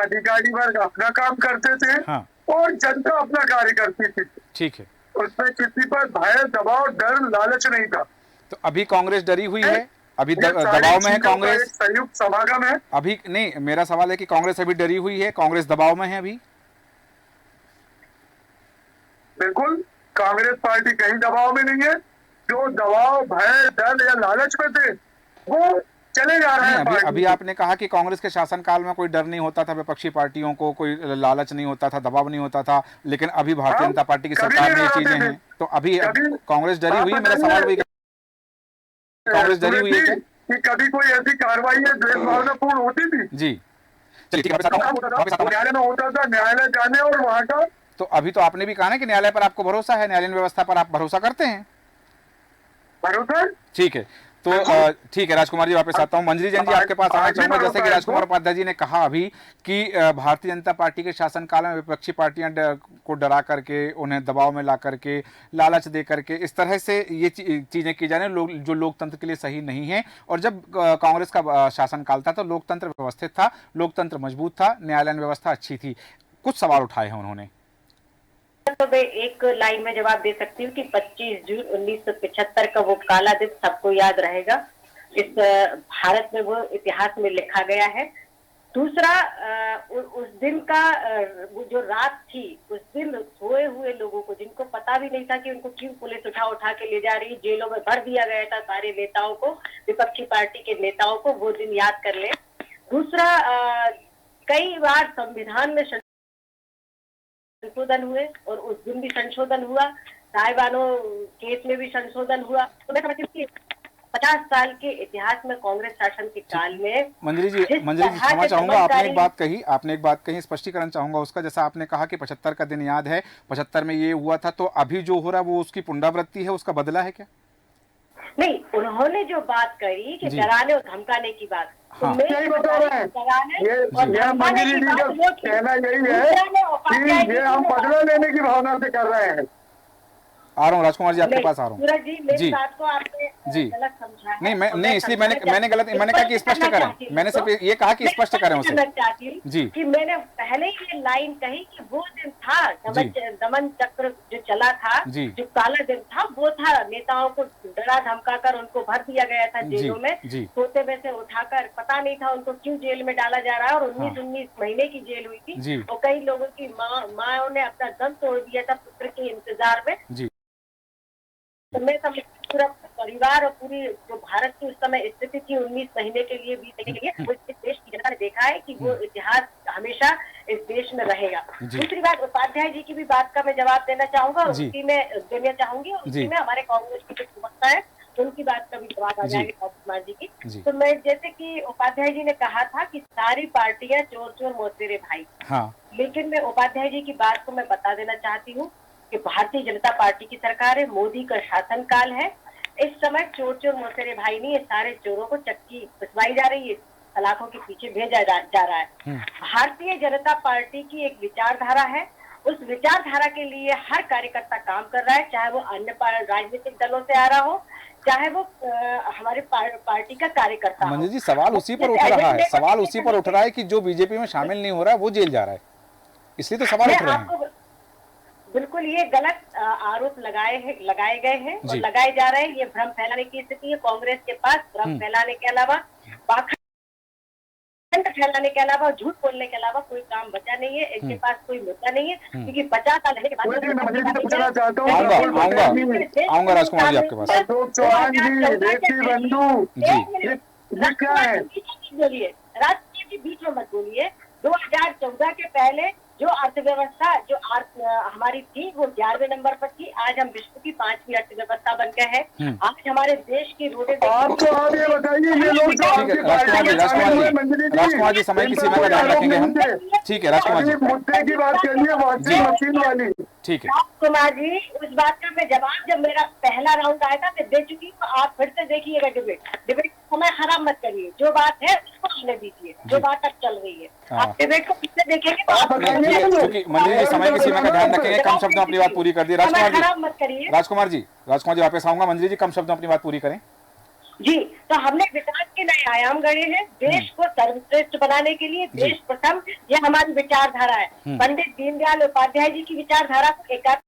अधिकारी वर्ग अपना काम करते थे, हाँ। और जनता अपना कार्य करती थी। ठीक है। उसमें किसी पर भय, दबाव, डर, लालच नहीं था। तो अभी कांग्रेस डरी हुई है, अभी दबाव में है कांग्रेस। संयुक्त समागम है अभी नहीं, मेरा सवाल है कि कांग्रेस अभी डरी हुई है, कांग्रेस दबाव में है अभी? बिल्कुल, कांग्रेस पार्टी कहीं दबाव में नहीं है। जो दबाव, भय, डर या लालच में थे वो चले जा रहे हैं। अभी आपने कहा कि कांग्रेस के शासनकाल में कोई डर नहीं होता था, विपक्षी पार्टियों को कोई लालच नहीं होता था, दबाव नहीं होता था, लेकिन अभी भारतीय जनता पार्टी की सरकार में ये चीजें हैं, तो अभी कांग्रेस डरी हुई है? मेरा सवाल वही, कांग्रेस डरी हुई है कि कभी कोई ऐसी कार्रवाई है देश भावनापूर्ण होती थी? जी, चलिए न्यायालय में होता था, न्यायालय जाने और वहाँ का। तो अभी तो आपने भी कहा ना कि न्यायालय पर आपको भरोसा है, न्यायालयीन व्यवस्था पर आप भरोसा करते हैं? भरोसा। ठीक है, तो ठीक है राजकुमार जी, वापस आता हूँ। मंजरी जैन जी, आपके पास आना चाहूंगा। जैसे कि राजकुमार उपाध्याय जी ने कहा अभी कि भारतीय जनता पार्टी के शासनकाल में विपक्षी पार्टियां को डरा करके, उन्हें दबाव में ला करके, लालच दे करके, इस तरह से ये चीजें की जा रही हैं जो लोकतंत्र के लिए सही नहीं है। और जब कांग्रेस का शासनकाल था तो लोकतंत्र व्यवस्थित था, लोकतंत्र मजबूत था, न्यायालयीन व्यवस्था अच्छी थी। कुछ सवाल उठाए हैं उन्होंने। तो मैं एक लाइन में जवाब दे सकती हूँ कि 25 जून 1975 का वो काला दिन सबको याद रहेगा। इस भारत में वो इतिहास में लिखा गया है। दूसरा, उस दिन का वो जो रात थी, उस दिन सोए हुए लोगों को, जिनको पता भी नहीं था कि उनको क्यों पुलिस उठा के ले जा रही, जेलों में भर दिया गया था सारे नेताओं को, विपक्षी पार्टी के नेताओं को, वो दिन याद कर ले। दूसरा, कई बार संविधान में संशोधन हुए और उस दिन भी संशोधन हुआ, साहिबानो केस में भी संशोधन हुआ। तो मैं समझती हूँ 50 साल के इतिहास में कांग्रेस शासन के काल में। मंजरी जी क्षमा चाहूंगा, आपने एक बात कही, स्पष्टीकरण चाहूंगा उसका। जैसा आपने कहा कि 75 का दिन याद है, 75 में ये हुआ था, तो अभी जो हो रहा है वो उसकी पुनरावृत्ति है, उसका बदला है क्या? नहीं, उन्होंने जो बात कही कि डराने और धमकाने की बात, हाँ। यही बता रहे हैं, ये मंजरी जी का कहना यही है कि ये हम बदला लेने की भावना से कर रहे हैं। आ रहा हूँ राजकुमार जी, आपके पास आ रहा हूँ। सूरज जी, मेरी बात को आपने गलत समझा है। नहीं, इसलिए मैंने कहा कि स्पष्ट करें। मैंने सिर्फ ये कहा कि स्पष्ट करें उसे। जी, कि मैंने पहले ये लाइन कही कि वो दिन था, दमन चक्र जो चला था, जो काला दिन था, वो था नेताओं को डरा धमका कर उनको भर दिया गया था जेलों में, सोते में से उठाकर। पता नहीं था उनको क्यों जेल में डाला जा रहा है, और 19 महीने की जेल हुई थी, और कई लोगों की माँ ने अपना दम तोड़ दिया था पुत्र के इंतजार में। तो मैं पूरा परिवार और पूरी जो भारत की उस समय स्थिति थी 19 महीने के लिए, 20 महीने के लिए, वो इस देश की जनता ने देखा है कि वो इतिहास हमेशा इस देश में रहेगा। दूसरी बात, उपाध्याय जी की भी बात का मैं जवाब देना चाहूंगा, उसी में देना चाहूंगी, उसी में हमारे कांग्रेस की जो प्रवक्ता है उनकी बात का भी जवाब आ जाएगा कुमार जी की। जी। तो मैं जैसे कि उपाध्याय जी ने कहा था कि सारी पार्टियां चोर चोर मौसेरे भाई, हाँ। लेकिन मैं उपाध्याय जी की बात को मैं बता देना चाहती हूँ कि भारतीय जनता पार्टी की सरकार है, मोदी का शासनकाल है। इस समय चोर चोर मौसेरे भाई नहीं, ये सारे चोरों को चक्की पिसवाई जा रही है, सलाखों के पीछे भेजा जा रहा है। भारतीय जनता पार्टी की एक विचारधारा है, उस विचारधारा के लिए हर कार्यकर्ता काम कर रहा है, चाहे वो अन्य राजनीतिक दलों से आ रहा हो, चाहे वो हमारे पार्टी का कार्यकर्ता हो। मंजू जी, सवाल उसी पर उठ रहा है, सवाल उसी पर उठ रहा है कि जो बीजेपी में शामिल नहीं हो रहा है वो जेल जा रहा है, इसलिए तो सवाल उठ रहे हैं। बिल्कुल ये गलत आरोप लगाए गए हैं और लगाए जा रहे हैं। ये भ्रम फैलाने की स्थिति है। कांग्रेस के पास भ्रम फैलाने के अलावा, पाखंड फैलाने के अलावा, झूठ बोलने के अलावा कोई काम बचा नहीं है। इनके पास कोई मुद्दा नहीं है, क्योंकि 50 साल रहने के बाद आऊंगा राजकुमार जी आपके पास। बोलिए, राजनीति के बीच में मत बोलिए। 2014 के पहले जो अर्थव्यवस्था जो हमारी थी वो 11वें नंबर पर थी, आज हम विश्व की 5वीं अर्थव्यवस्था बन गए हैं। आज हमारे देश की रोडें आप ये बताइए, ये लोग राजकुमार जी समय की सीमा का ध्यान रखेंगे हम। ठीक है राजकुमार जी, मुद्दे की बात करिए, वॉशिंग मशीन वाली। ठीक है राजकुमार जी, उस बात का मैं जवाब जब मेरा पहला राउंड आया था मैं दे चुकी हूँ। आप फिर से देखिएगा डिबेट समय खराब मत करिए। जो बात है उसको आने दीजिए, जो बात अब चल रही है। आप डिबेट को फिर से देखेंगे तो आप क्योंकि मंजू जी समय की सीमा का ध्यान रखेंगे, कम शब्दों में अपनी बात पूरी कर दी। राजकुमार जी वापस आऊंगा। मंजू जी कम शब्दों में अपनी बात पूरी करें। जी, तो हमने विकास के नए आयाम गढ़े हैं देश को सर्वश्रेष्ठ बनाने के लिए। देश प्रथम, ये हमारी विचारधारा है। पंडित दीनदयाल उपाध्याय जी की विचारधारा को एकात्म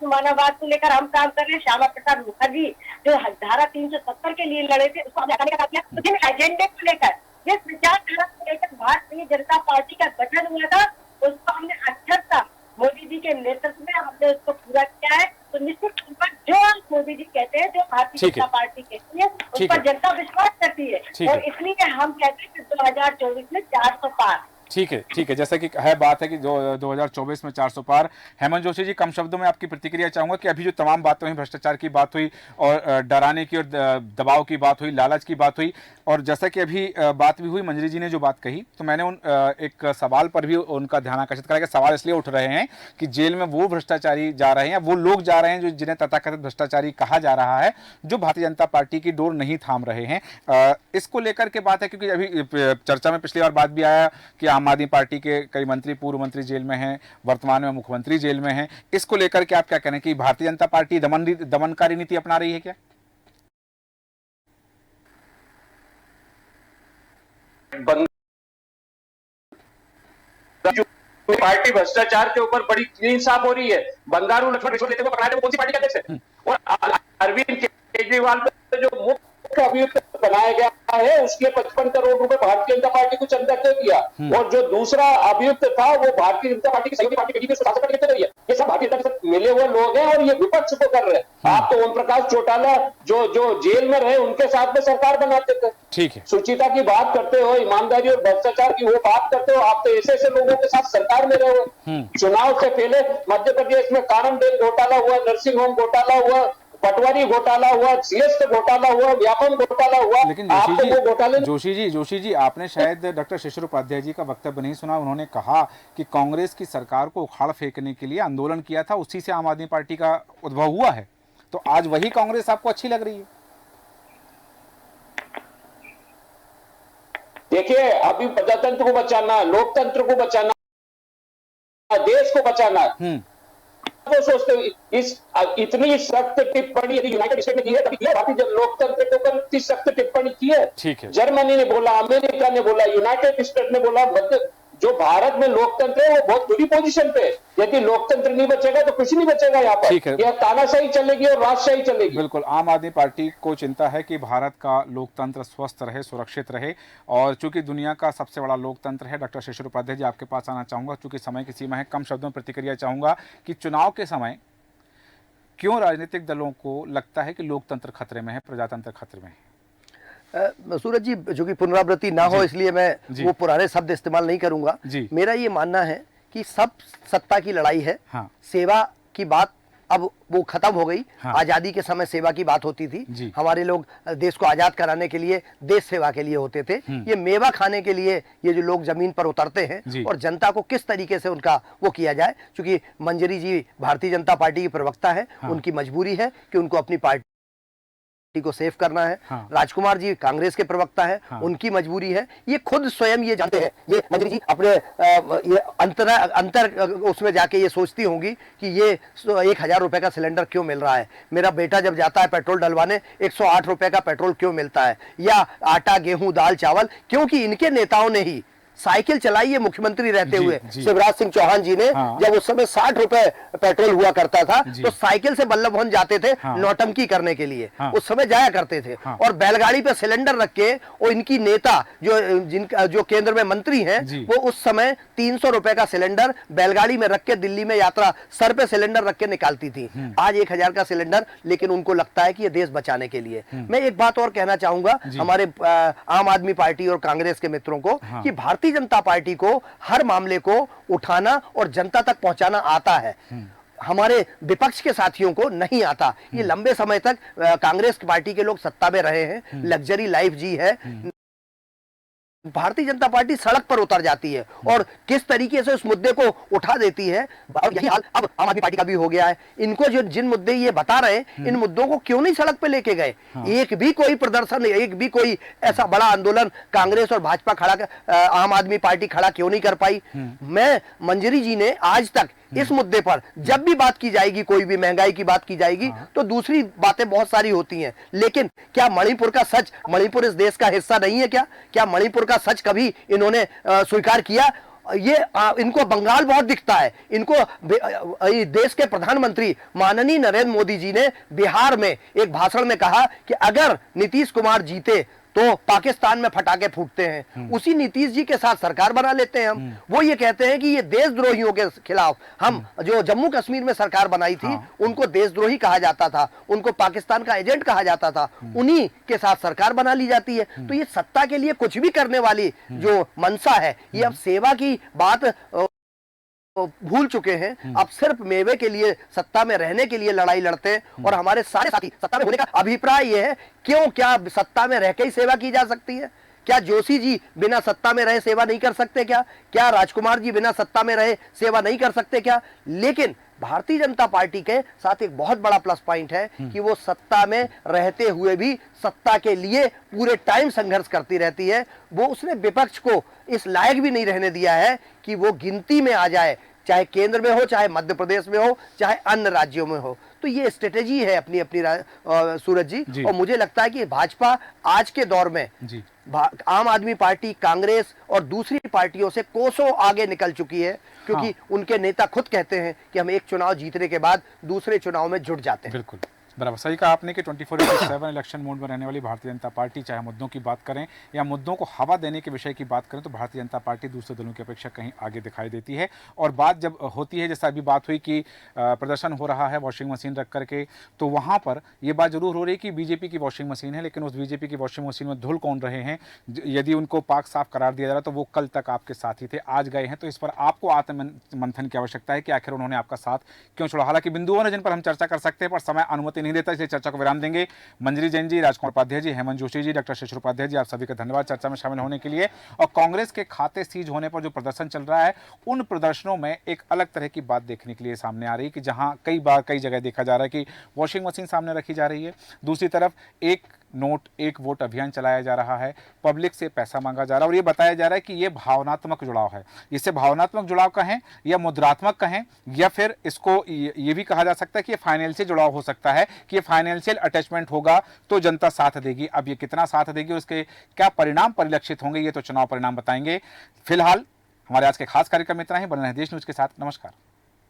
मानववाद को लेकर हम काम कर रहे हैं। श्यामा प्रसाद मुखर्जी जो धारा 370 के लिए लड़े थे, उसको हटाने का काम किया। लेकिन एजेंडे को लेकर, जिस विचारधारा को लेकर भारतीय जनता पार्टी का गठन हुआ था, उसको हमने अक्षरशः मोदी जी के नेतृत्व में हमने उसको पूरा किया है। तो निश्चित तौर पर जो मोदी जी कहते हैं, जो भारतीय जनता पार्टी कहती है, उस पर जनता विश्वास करती है, और इसलिए हम कहते हैं कि 2024 में 400 पार। ठीक है, जैसा कि है बात है कि 2024 में 400 पार। हेमंत जोशी जी कम शब्दों में आपकी प्रतिक्रिया चाहूंगा कि अभी जो तमाम बातें हुई, भ्रष्टाचार की बात हुई और डराने की और दबाव की बात हुई, लालच की बात हुई, और जैसा कि अभी बात भी हुई मंजरी जी ने जो बात कही, तो मैंने एक सवाल पर भी उनका ध्यान आकर्षित करा कि सवाल इसलिए उठ रहे हैं कि जेल में वो भ्रष्टाचारी जा रहे हैं, वो लोग जा रहे हैं जो जिन्हें तथाकथित भ्रष्टाचारी कहा जा रहा है, जो भारतीय जनता पार्टी की डोर नहीं थाम रहे हैं। इसको लेकर के बात है, क्योंकि अभी चर्चा में पिछली बार बात भी आया कि आम आदमी पार्टी के कई मंत्री, पूर्व मंत्री जेल में हैं, वर्तमान में मुख्यमंत्री जेल में हैं। इसको लेकर के आप क्या कहें कि भारतीय जनता पार्टी दमनकारी नीति अपना रही है क्या? पार्टी भ्रष्टाचार के ऊपर बड़ी क्लीन साफ हो रही है। बंगारू लक्ष्मण रिश्वत लेते हुए पकड़ाए थे, वो कौन सी पार्टी के अध्यक्ष है? और अरविंद केजरीवाल पे जो मुख्य अभियुक्त बनाया गया है, उसके 55 करोड़ रुपए भारतीय जनता पार्टी को चंदा क्यों किया? और जो दूसरा अभियुक्त था वो भारतीय जनता पार्टी की सहयोगी पार्टी कितने रही है? ये सब भारतीय जनता के साथ मिले हुए लोग हैं और ये विपक्ष को कर रहे हैं। आप तो ओम प्रकाश चौटाला जो जेल में रहे, उनके साथ में सरकार बनाते थे। ठीक है, सुचिता की बात करते हो, ईमानदारी और भ्रष्टाचार की वो बात करते हो, आप तो ऐसे लोगों के साथ सरकार में रहे हो। चुनाव से पहले मध्य प्रदेश में कानन बेल घोटाला हुआ, नर्सिंग होम घोटाला हुआ, पटवारी घोटाला हुआ, सीएसटी घोटाला हुआ, व्यापम घोटाला हुआ। लेकिन जोशी जी आपने शायद डॉक्टर शिशिर उपाध्याय जी का वक्तव्य नहीं सुना। उन्होंने कहा कि कांग्रेस की सरकार को उखाड़ फेंकने के लिए आंदोलन किया था, उसी से आम आदमी पार्टी का उद्भव हुआ है। तो आज वही कांग्रेस आपको अच्छी लग रही है? देखिए, अभी प्रजातंत्र को बचाना, लोकतंत्र को बचाना, देश को बचाना, वो सोचते हुए इतनी सख्त टिप्पणी यदि यूनाइटेड स्टेट ने की है, तभी भारतीय लोकतंत्र के ऊपर इतनी सख्त टिप्पणी की है। ठीक है, जर्मनी ने बोला, अमेरिका ने बोला, यूनाइटेड स्टेट ने बोला, जो भारत में लोकतंत्र है वो बहुत बुरी पोजीशन पे। यदि लोकतंत्र नहीं बचेगा तो कुछ नहीं बचेगा यहाँ पर। यह तानाशाही चलेगी और राजशाही चलेगी। बिल्कुल, आम आदमी पार्टी को चिंता है कि भारत का लोकतंत्र स्वस्थ रहे, सुरक्षित रहे, और चूंकि दुनिया का सबसे बड़ा लोकतंत्र है। डॉक्टर शिशिर उपाध्याय जी आपके पास आना चाहूंगा, चूंकि समय की सीमा है, कम शब्दों में प्रतिक्रिया चाहूंगा कि चुनाव के समय क्यों राजनीतिक दलों को लगता है कि लोकतंत्र खतरे में है, प्रजातंत्र खतरे में है? सूरज जी, जो कि पुनरावृत्ति ना हो इसलिए मैं वो पुराने शब्द इस्तेमाल नहीं करूंगा। मेरा ये मानना है कि सब सत्ता की लड़ाई है। हाँ। सेवा की बात अब वो खत्म हो गई। हाँ। आजादी के समय सेवा की बात होती थी, हमारे लोग देश को आजाद कराने के लिए देश सेवा के लिए होते थे। ये मेवा खाने के लिए ये जो लोग जमीन पर उतरते हैं और जनता को किस तरीके से उनका वो किया जाए, क्योंकि मंजरी जी भारतीय जनता पार्टी की प्रवक्ता है, उनकी मजबूरी है कि उनको अपनी पार्टी को सेव करना है। राजकुमार जी कांग्रेस के प्रवक्ता है, उनकी मजबूरी है, ये खुद स्वयं ये जानते हैं। ये मंजरी जी अपने ये अंतर उसमें जाके ये सोचती होंगी कि ये 1000 रुपए का सिलेंडर क्यों मिल रहा है, मेरा बेटा जब जाता है पेट्रोल डलवाने 108 रुपए का पेट्रोल क्यों मिलता है, या आटा गेहूं दाल चावल, क्योंकि इनके नेताओं ने ही साइकिल चलाई है मुख्यमंत्री रहते हुए। शिवराज सिंह चौहान जी ने जब उस समय 60 रुपए पेट्रोल हुआ करता था तो साइकिल से बल्लभ भवन जाते थे नौटंकी करने के लिए, उस समय जाया करते थे। और बैलगाड़ी पे सिलेंडर रख के और इनकी नेता जो केंद्र में मंत्री हैं वो उस समय 300 रुपए का सिलेंडर बैलगाड़ी में रख के दिल्ली में यात्रा सर पे सिलेंडर रख के निकालती थी। आज 1000 का सिलेंडर, लेकिन उनको लगता है कि ये देश बचाने के लिए। मैं एक बात और कहना चाहूंगा हमारे आम आदमी पार्टी और कांग्रेस के मित्रों को कि भारतीय जनता पार्टी को हर मामले को उठाना और जनता तक पहुंचाना आता है, हमारे विपक्ष के साथियों को नहीं आता। ये लंबे समय तक कांग्रेस पार्टी के लोग सत्ता में रहे हैं, लग्जरी लाइफ जी है। भारतीय जनता पार्टी सड़क पर उतर जाती है और किस तरीके से उस मुद्दे को उठा देती है, और यही हाल अब आम आदमी पार्टी का भी हो गया है। इनको जो जिन मुद्दे ये बता रहे हैं, इन मुद्दों को क्यों नहीं सड़क पे लेके गए? एक भी कोई प्रदर्शन, एक भी कोई ऐसा बड़ा आंदोलन कांग्रेस और भाजपा आम आदमी पार्टी खड़ा क्यों नहीं कर पाई? मैं मंजरी जी ने आज तक इस मुद्दे पर जब भी बात की जाएगी, कोई भी महंगाई की बात की जाएगी तो दूसरी बातें बहुत सारी होती हैं, लेकिन क्या मणिपुर का सच, मणिपुर इस देश का हिस्सा नहीं है क्या मणिपुर का सच कभी इन्होंने स्वीकार किया? ये इनको बंगाल बहुत दिखता है। इनको देश के प्रधानमंत्री माननीय नरेंद्र मोदी जी ने बिहार में एक भाषण में कहा कि अगर नीतीश कुमार जीते तो पाकिस्तान में फटाके फूटते हैं। उसी नीतीश जी के साथ सरकार बना लेते हैं हम। वो ये कहते हैं कि ये देशद्रोहियों के खिलाफ, हम जो जम्मू कश्मीर में सरकार बनाई थी उनको देशद्रोही कहा जाता था, उनको पाकिस्तान का एजेंट कहा जाता था, उन्हीं के साथ सरकार बना ली जाती है। तो ये सत्ता के लिए कुछ भी करने वाली जो मंशा है, ये अब सेवा की बात भूल चुके हैं। अब सिर्फ मेवे के लिए, सत्ता में रहने के लिए लड़ाई लड़ते हैं। और हमारे सारे साथी सत्ता में होने का अभिप्राय यह है, क्या सत्ता में रह के ही सेवा की जा सकती है? क्या जोशी जी बिना सत्ता में रहे सेवा नहीं कर सकते क्या राजकुमार जी बिना सत्ता में रहे सेवा नहीं कर सकते क्या? लेकिन भारतीय जनता पार्टी के साथ एक बहुत बड़ा प्लस पॉइंट है कि वो सत्ता में रहते हुए भी सत्ता के लिए पूरे टाइम संघर्ष करती रहती है। वो उसने विपक्ष को इस लायक भी नहीं रहने दिया है कि वो गिनती में आ जाए, चाहे केंद्र में हो, चाहे मध्य प्रदेश में हो, चाहे अन्य राज्यों में हो। तो ये स्ट्रेटेजी है अपनी सूरज जी। और मुझे लगता है कि भाजपा आज के दौर में आम आदमी पार्टी, कांग्रेस और दूसरी पार्टियों से कोसों आगे निकल चुकी है, क्योंकि उनके नेता खुद कहते हैं कि हम एक चुनाव जीतने के बाद दूसरे चुनाव में जुट जाते हैं। बिल्कुल बराबर सही कहा आपने कि 24/7 इलेक्शन मोड में रहने वाली भारतीय जनता पार्टी, चाहे मुद्दों की बात करें या मुद्दों को हवा देने के विषय की बात करें, तो भारतीय जनता पार्टी दूसरे दलों की अपेक्षा कहीं आगे दिखाई देती है। और बात जब होती है, जैसा अभी बात हुई कि प्रदर्शन हो रहा है वॉशिंग मशीन रख करके, तो वहाँ पर यह बात जरूर हो रही है कि बीजेपी की वॉशिंग मशीन है, लेकिन उस बीजेपी की वॉशिंग मशीन में धुल कौन रहे हैं? यदि उनको पाक साफ करार दिया जा रहा तो वो कल तक आपके साथ ही थे, आज गए हैं। तो इस पर आपको आत्ममंथन की आवश्यकता है कि आखिर उन्होंने आपका साथ क्यों छोड़ा। हालांकि बिंदुओं ने जिन पर हम चर्चा कर सकते हैं, पर समय अनुमति नहीं देता, इसलिए चर्चा को विराम देंगे। मंजरी जैन जी, राजकुमार उपाध्याय जी, हेमंत जोशी जी, डॉक्टर शिशिर उपाध्याय जी, आप सभी का धन्यवाद चर्चा में शामिल होने के लिए। और कांग्रेस के खाते सीज होने पर जो प्रदर्शन चल रहा है, उन प्रदर्शनों में एक अलग तरह की बात देखने के लिए सामने आ रही है कि जहां कई जगह देखा जा रहा है कि वॉशिंग मशीन सामने रखी जा रही है, दूसरी तरफ एक नोट एक वोट अभियान चलाया जा रहा है, पब्लिक से पैसा मांगा जा रहा है और ये बताया जा रहा है कि ये भावनात्मक जुड़ाव है। इसे भावनात्मक जुड़ाव कहें या मुद्रात्मक कहें, या फिर इसको ये भी कहा जा सकता है कि ये फाइनेंशियल जुड़ाव हो सकता है कि ये फाइनेंशियल अटैचमेंट होगा तो जनता साथ देगी। अब ये कितना साथ देगी, उसके क्या परिणाम परिलक्षित होंगे, ये तो चुनाव परिणाम बताएंगे। फिलहाल हमारे आज के खास कार्यक्रम में इतना ही। बने रहें देश न्यूज के साथ। नमस्कार।